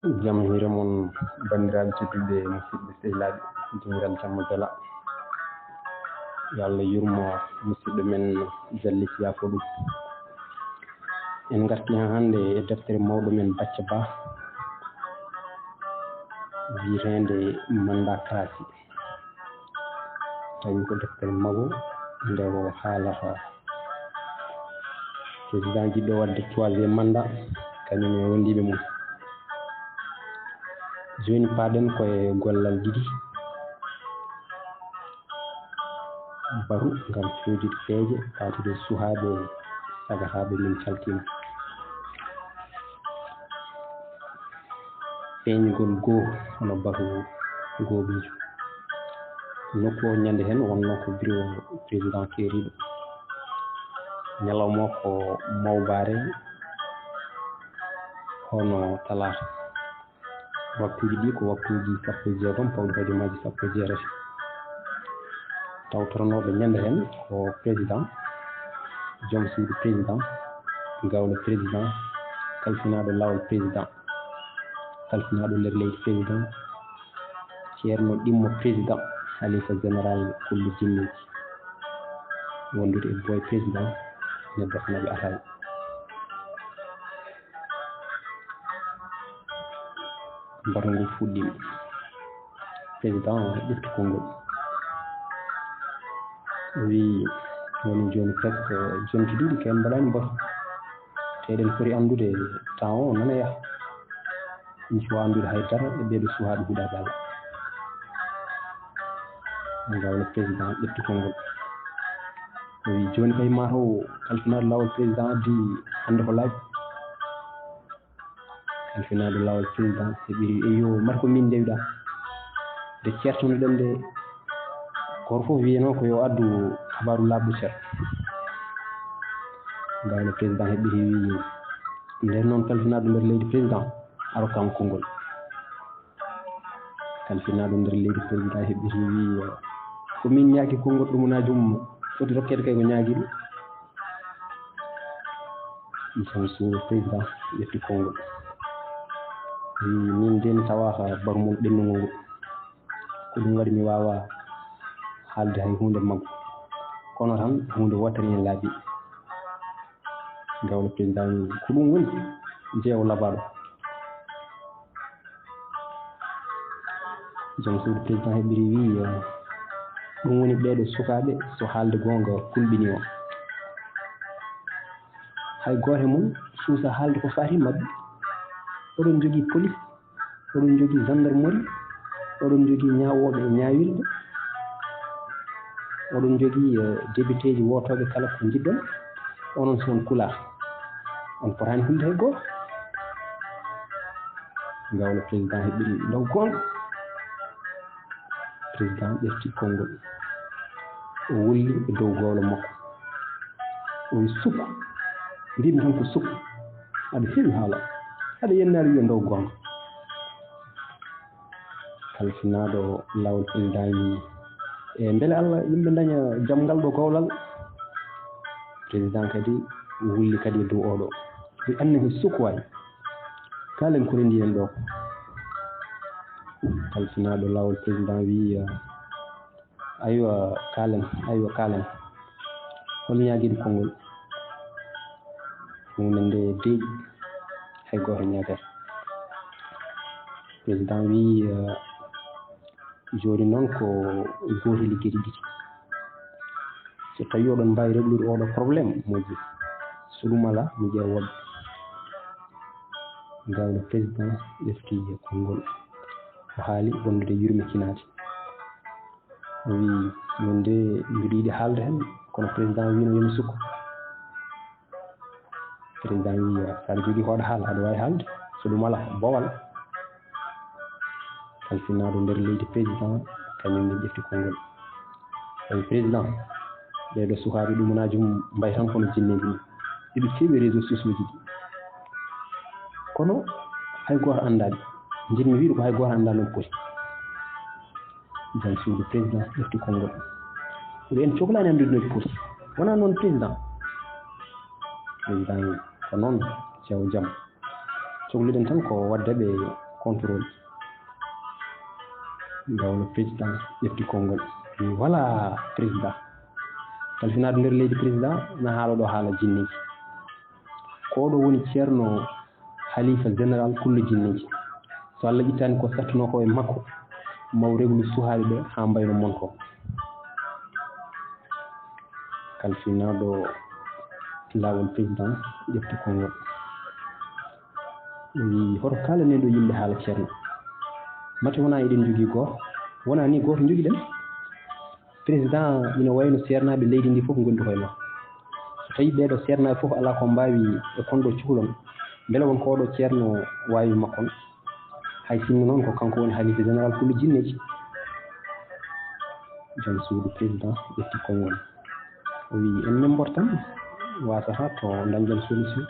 jam hiire mon bandiraɓe tedduɓe musidɓe sehilaɓe dingal jamma bela yo Allah yurmo musidɗo men Jalli Siyafo ɗum en garti hen hannde e deftere mawɗo men Bacca Bah wiitende Manndakaraasi tawi ko deftere mago nde o haalata président jiɗɗo wadde 3e mandat kañum e wondiɓe mum joni paaɗen koye gollal ɗiɗi baru ngam fewjude peeje patude suhaaɓe sagataɓe min caltima peeñugol goo hono baru gooɓijo nokku o ñande hen wonno ko bureau président keeriɗo ñalawma ko mawbare hono talata waktuji ɗi ko waktuji 16 pawɗi hojomaji 18 tawtoranoɓe ñande hen ko président joom suudu président gawlo président kalfinaɗo lawol président kalfinaɗo nder leydi président ceerno ɗimmo président halifa général kullu jinneji wondude e boye président ne defnaɓe ataye mbato ngu fuɗɗima président ƴefti konngol wi woni joni presque jonti ɗiɗi kayen mbaɗani mbato te eɗen foti andude temps o nana yaha ɗum cuwa andude haydara e ɓeeɗo suhaaɓe huuɗaɓe Allah gawno président ƴefti konngol o wi joni kay mataw kalfinaɗo lawol président addi hande ko laaɓi kalfinaɗo lawol président heɓiri eyo mata ko min ndewɗa nde certonoɗen nde goto foof wiyano ko yo addu habaru labɗo ceerto gawno président heɓiri wi nden noon kalfinaɗo nder leydi président aro kam konngol kalfinaɗo nder leydi président heɓiri wi ko min ñaagi konngol ɗumunaji mum foti rokkede kay ko ñaaguiɗo jom suudu président ƴefti konngol wi min de mi tawaka baru mum ɗennugol ngol ko ɗum waɗi mi wawa haalde hay hunde maggo kono tan hunde wotere hen laabi gawno président wi ko ɗum woni jeewo labaɗo jom suudu président heɓiri wi ɗum woni ɓeeɗo sukaɓe so haalde gonga kulɓini o hay goto mum suusa haalde ko fati mabɓe oɗon jogui police oɗon jogui gendarmerie oɗon jogui ñawoɓe e ñawirɓe oɗon jogui député ji wotoɓe kala ko jiɗɗon onon son Pulaar on potani hulde hay goto gawno président heɓiri ndaw gonga président ƴefti konngol o wolli e dow gowlo makko o wi sukku mbimi tan ko sukku aɗa heewi haala aɗa yennari wiya ndaw gonga kalfinaɗo lawol président wi e beele Allah yimɓe daña jaam ngal ɗo gowlal président kadi wulli kadi e dow oɗo wi anne ko sukku wayi kalen ko rendi hen ɗo ko kalfinaɗo lawol président wi aywa kalen hol ñaaguiɗo konngol hunde nde deeƴi hay goto ñaagata président wi joni noon ko gooti liggueji ɗiɗi so tawi oɗon mbawi reglude oɗo probléme moƴƴi so ɗum ala mi ƴeewa woɓɓe gawno président ƴefti konngol o haali wondude yurmi kinati o wi min de mbiɗo yiiɗi haalde hen kono président wino yomi sukku président wi saɗa jogui ko waɗa haala aɗa wawi haalde so ɗum ala bowal kalfinaɗo nder leydi président kañumne ƴefti konngol oyi président ɓeɗo sukaɓe ɗumunaji mum mbay tan kono jinneji ni ɗiɓe keewi réseau sociaux ji ɗi kono hay goto andaɓe jinmi wiide ko hay goto anda noon poti jom suudu président ƴefti konngol ɓuri en cohlani andude noɓe poti wona noon président wi ko noon ceewo jaam cohluɗen tan ko waddeɓe contrôle gawlo président ƴefti konngol mi wala président kalfinaɗo nder leydi président na haala ɗo haala jinneji ko ɗo woni ceerno halifa général kulle jinneji so Allah ittani ko sattuno ko e makko maw reglu suhaaɓe ɓe ha mbayno monko kalfinaɗo laawol président ƴefti konngol wi hoto kalane ɗo yimɓe haala ceerno mate wona eɗen jogii gooto wona ni gooto jogiɗen président ina wayno seernaɓe leydi ndi fof gondi koye ma so tawi ɓeeɗo seernaɓe fof ala ko mbawi e konɗo cuhlon beele won ko ɗo ceerno wawi makkon hay sinno noon ko kanko woni halife général kulle jinneji joom suudu président ƴetti konngol o wi en memboto tan wasata to dañƴon solution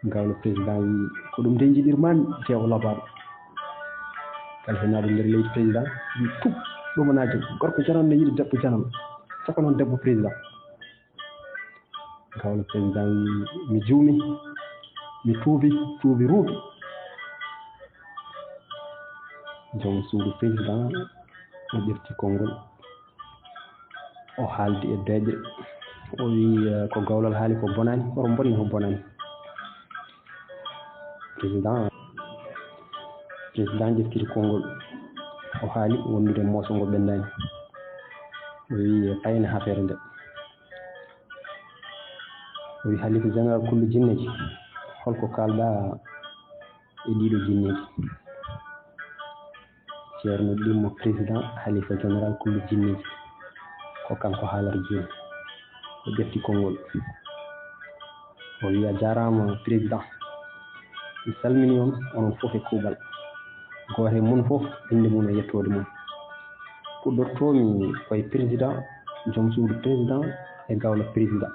gawlo président wi ko ɗum de jiɗirmani tewo labaɗo kalfinaɗo nder leydi président wi tub ɗumanaji gorko janan ne yiɗi debbo janan saka noon debbo président gawlo président wi mi juumi mi tuubi ruuɓi joom suudu président o ƴefti konngol o haaldi e deeƴe o wi ko gawlal haali ko bonani oto bonni ko bonani président ƴeftiri konngol o haali wondude mooso ngo ɓendani o wi payne affaire nde o wi halifa général kulle jinneji holko kalɗa e ɗiɗo jinneji ceerno ɗimmo président halifa général kulle jinneji ko kanko haalata joni o ƴefti konngol o wi a jarama président mi salmini on onon fof e kuuɓal gooto e mon fof inde mum e yettode mum puɗɗortomi koye président joom suudu président e gawlo président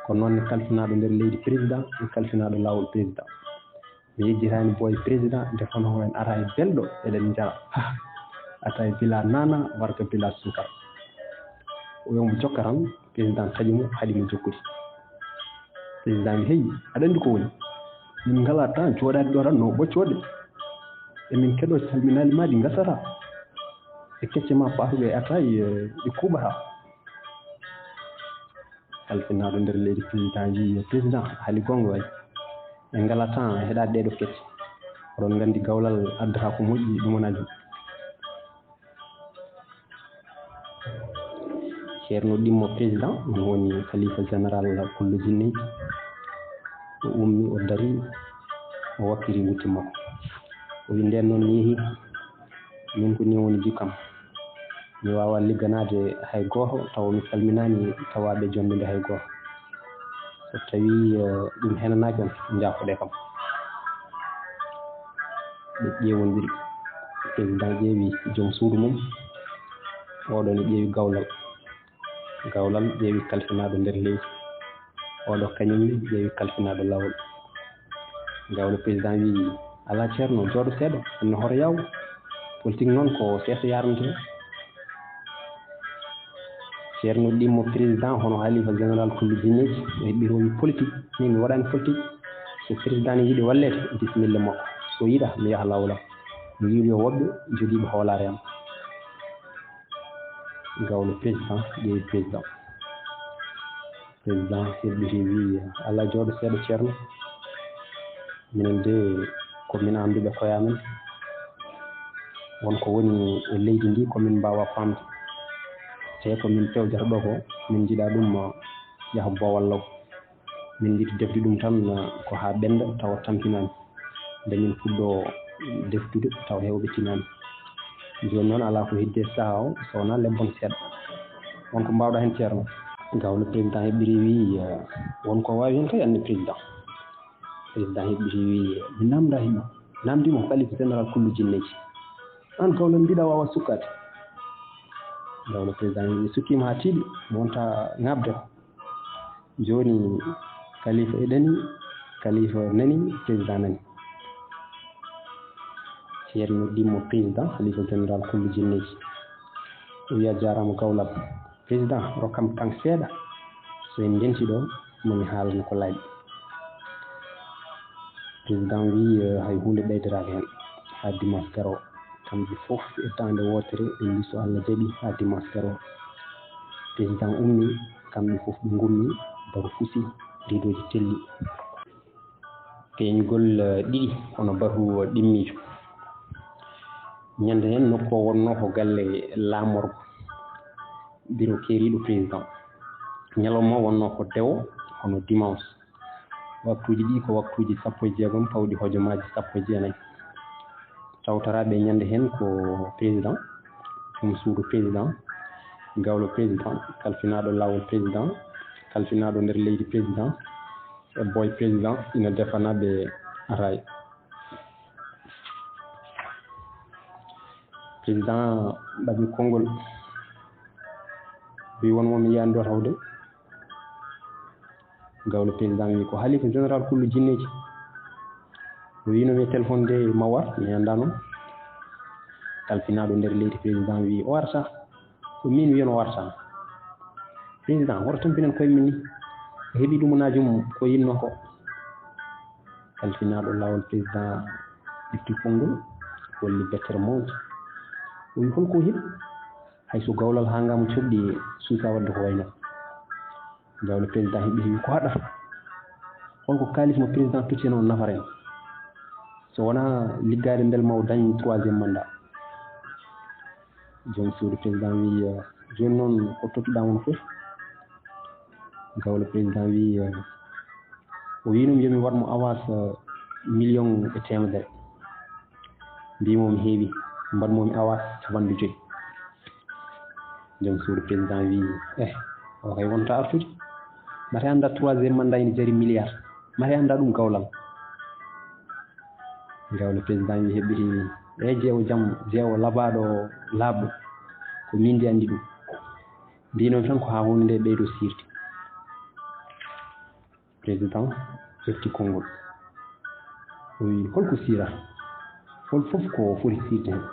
ko noon kalfinaɗo nder leydi président e kalfinaɗo laawol président mi yejjitani boye président defano en ata e belɗo eɗen jara ata e bila nana warga bila sukar o yomo jokka tan président taƴi mo haɗi mo jokkude président wi heyi aɗa andi ko woni min ngala temps jooɗade ɗo tan no ɓoccode emin keɗo salminali ma ɗi gasata e kecce ma patuɗo e ataye ɗi kuuɓata kalfinaɗo nder leydi président wi président haali gonga way en ngala temps heɗade ɗeɗo kecce oɗon gandi gawlal addata ko moƴƴi ɗumanaji ceerno ɗimmo président on woni khalifa général kulle jinneji o ummi o dari o wakkiri wutti makko o wi nden noon mi yeehi min ko ni woni jikam mi wawa ligganade hay goto taw mi salminani tawaɓe jondude hay goto so tawi ɗum henanaki on jafoɗe kam ɓe ƴewodiri président ƴeewi joom suudu mum oɗo ne ƴeewi gawlal ƴeewi kalfinaɗo nder leydi oɗo kañumni ƴeewi kalfinaɗo lawol gawlo président wi ala ceerno jooɗo seeɗa enno hoto yaw politique noon ko seeso yarnete ceerno ɗimmo président hono halifa général kulle jinneji o heɓɓiri o wi politique min mi waɗani politique so président ne yiiɗi wallede bisimilla makko so yiiɗa mi yaha lawlam mi yiiɗi yo woɓɓe jogiiɓe hoolare am gawlo président ƴeewi président heɓɓiri wi ala jooɗo seeɗa ceerno minen de komin anduɓe koyamen wonko woni e leydi ndi komin mbawa famde te komin pewjata ɗo ko min jiiɗa ɗum yaha bowal law min jiiɗi defde ɗum tan ko ha ɓenda tawa tampinani nde min puɗɗo deftude tawa hewɓe tinani joni noon ala ko heddi e saaha o so wona lebbon seeɗa wonko mbawɗa hen ceerno gawlo président heɓɓiri wi wonko wawi hen kay anne président heɓɓiri wi mi namda himɓe namdimo khalife général kulle jinneji an gawlo mbiɗa wawa sukkade gawlo président mi sukkima ha tiiɗi mi wonta ŋabde joni khalifa eɗani khalifa nani président nani ceerno ɗimmo président khalifa général kulle jinneji o wiya jarama gawlal président rokkam tan seeɗa so en denti ɗo momi haalana ko laaɓi président wi hay hunde ɓeydaraki hen ha dimanche garo kamɓe fof e tande wotere ɓe mbi so Allah jaaɓi ha dimanche garo président ummi kamɓe fof ɓe gummi baro fusi ridoji telli peñgol ɗiɗi hono batu ɗimmijo ñande hen nokku o wonno ko galle laamorgo bureau keeriɗo président ñalawma wonno ko dewo hono dimanche waktuji ɗi ko waktuji 16 pawɗi hojomaji 19 tawtaraɓe ñande hen ko président ɗum suudu président gawlo président kalfinaɗo lawol président kalfinaɗo nder leydi président e boy président ina defanaɓe araye président ɗaɓi konngol wi won momi yiyani tawde gawlo président wi ko halifa général kullu jinneji o winomi téléphone nde ma war mi anda noon kalfinaɗo nder leydi président wi o warta ko min wiyon o warta président woto tampinen koye min ni o heeɓi ɗumunaji mum ko yinno ko kalfinaɗo lawol président ƴefti konngol holli bettere mawde o wi holko heeɓi hayso gawlal ha ngam coɓɗi suusa wadde ko wayno gawlo président heeɓi wi ko haɗata holko kalis mo président totti hen on nafara en so wona liggade bel maw dañ 3e mandat joni suudu président wi joni noon ko tottuɗa on foof gawlo président wi o winomi yomi watmo avance 1,5 million mbimomi heewi mbaɗmomi avance 55 joni suudu président wi o kay wonta artude mate anda 3e mandat ine jari milliard mate anda ɗum gawlal gawlo président wi heɓɓiti jeewo jaam jeewo labaɗo laaɓɗo ko min de andi ɗum mbinomi tan ko ha hunde nde ɓeydo sirde président ƴefti konngol o wi holko sirata hol fof ko foti sirde hen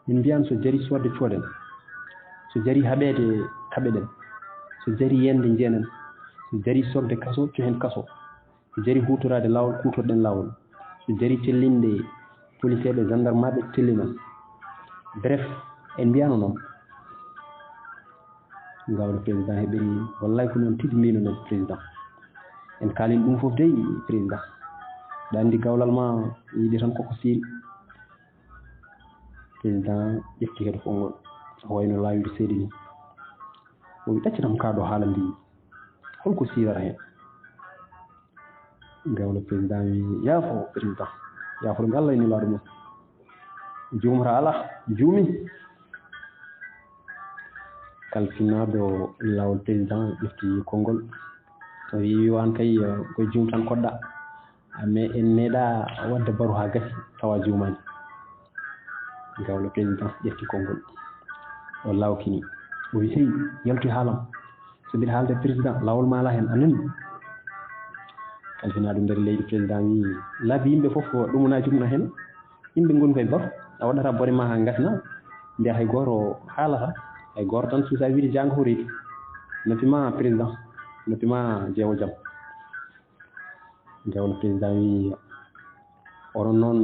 min mbiyani so jari sodde cooɗen so jari haɓede kaɓeɗen so jari yende jeenen so jari sogde kaso cohen kaso so jari hutorade lawol kutorɗen lawol so jari tellinde policier gendarme maɓe tellinon bref en mbiyano noon gawlo président heeɓiri wallay ko noon tigi mbino noon président en kalin ɗum fof dey président ɗa andi gawlal ma yiiɗi tan koko siiri président ƴefti kadi konngol o wayno lawide seeɗi ni o wi ɗaccitam kaɗo haala ndi holko sirata hen gawlo président wi yaafo président yaafoɗum Allah e nelaɗo mum jumata ala juumi kalfinaɗo lawol président ƴefti konngol o wi wan kay koye juum tan koɗɗa mais en meeɗa wadde baaru ha gasi tawa juumani gawlo président ƴefti konngol o lawkini o wi hey yaltu haalam so mbiɗa haalde président lawol ma ala hen anani kalfinaɗo nder leydi président wi laabi yimɓe foof ɗumunaji mum hen yimɓe goni koye baaru a waɗata bore ma ha gasna mbiya hay goto haalata hay goto tan suusa wiide janggo ko reeɗi noppima président noppima jeewo jaam gawlo président wi onon noon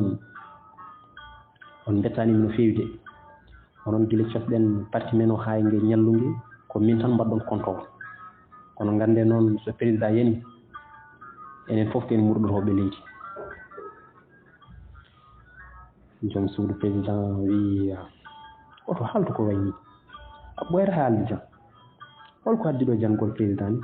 on bettanimi no feewi de onon guila cofɗen parti men o ha ngue ñallugue ko min tan mbaɗɗon compte o kono gande noon so président yani enen foof ken murɗotoɓe leydi joom suudu président wi oto haaltu ko wayni a ɓoyata haalde jam holko addi ɗo jangol président ni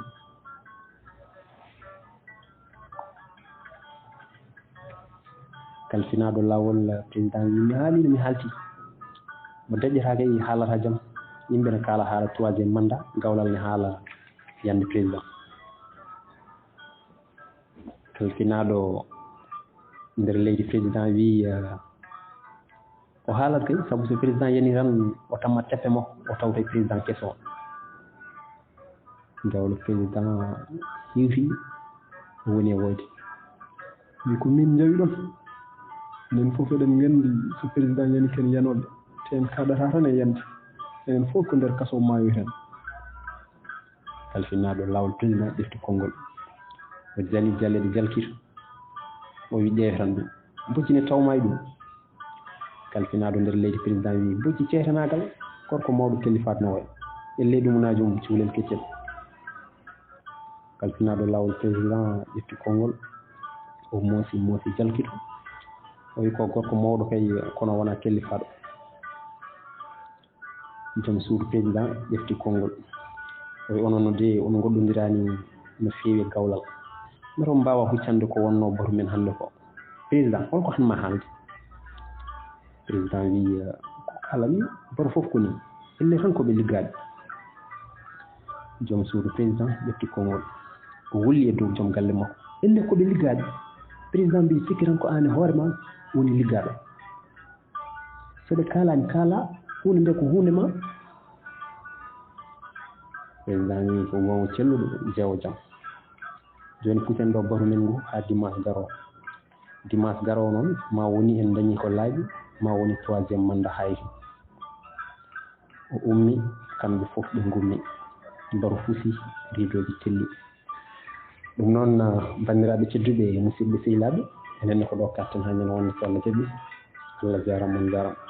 kalfinaɗo lawol président wi mi haalino mi haalti mo daƴƴata kay haalata jam yimɓe ne kaala haala 3e mandat gawlal ne haala yande président kalfinaɗo nder leydi président wi o haalat kay saabu so président yani tan o tammat teppe makko o tawta e président kesso gawlo président hiifi o woni e woyde wi ko min jawi ɗon enen fof eɗen gandi so président yani ken yanoɓe te en kaɗata tan e yande enen fof ko nder kaso maayo hen kalfinaɗo lawol président ƴefti konngol o jali jallede jalkita o wi ƴeewe tan ɗum boccine tawma e ɗum kalfinaɗo nder leydi président wi bocci ceetanagal gorko mawɗo kellifatnowo e leydi munaji mum cuhlel keccel kalfinaɗo lawol président ƴetti konngol o moosi jalkito o wi ko gorko mawɗo kay kono wona kellifaɗo joom suudu président ƴefti konngol o wi onon de on goɗɗodirani no feewi gawlal mbiɗon mbawa huccande ko wonno batu men hannde ko président holko hanma haalde président wi ko kalami batu fof ko ni elle tan koɓe liggaɗe joom suudu président ƴefti konngol o wolli e dow joom galle makko elle koɓe liggaɗe président mbi sikki tan ko an e hoore ma woni liggaɗo soɓe kalani kala hunde nde ko hunde ma président wi ko gonga celluɗo jeewo jaam joni pucen ɗo batu men ngu ha dimanche garowo noon ma woni en dañi ko laaɓi ma woni troisiéme mandat hayri o ummi kamɓe fof ɓe gummi baro fusi riidoji telli ɗum noon bandiraɓe tedduɓe musidɓe sehilaɓe enenne ko ɗo katten ha ñande wonde so Allah jaɓi Allah jarama on jarama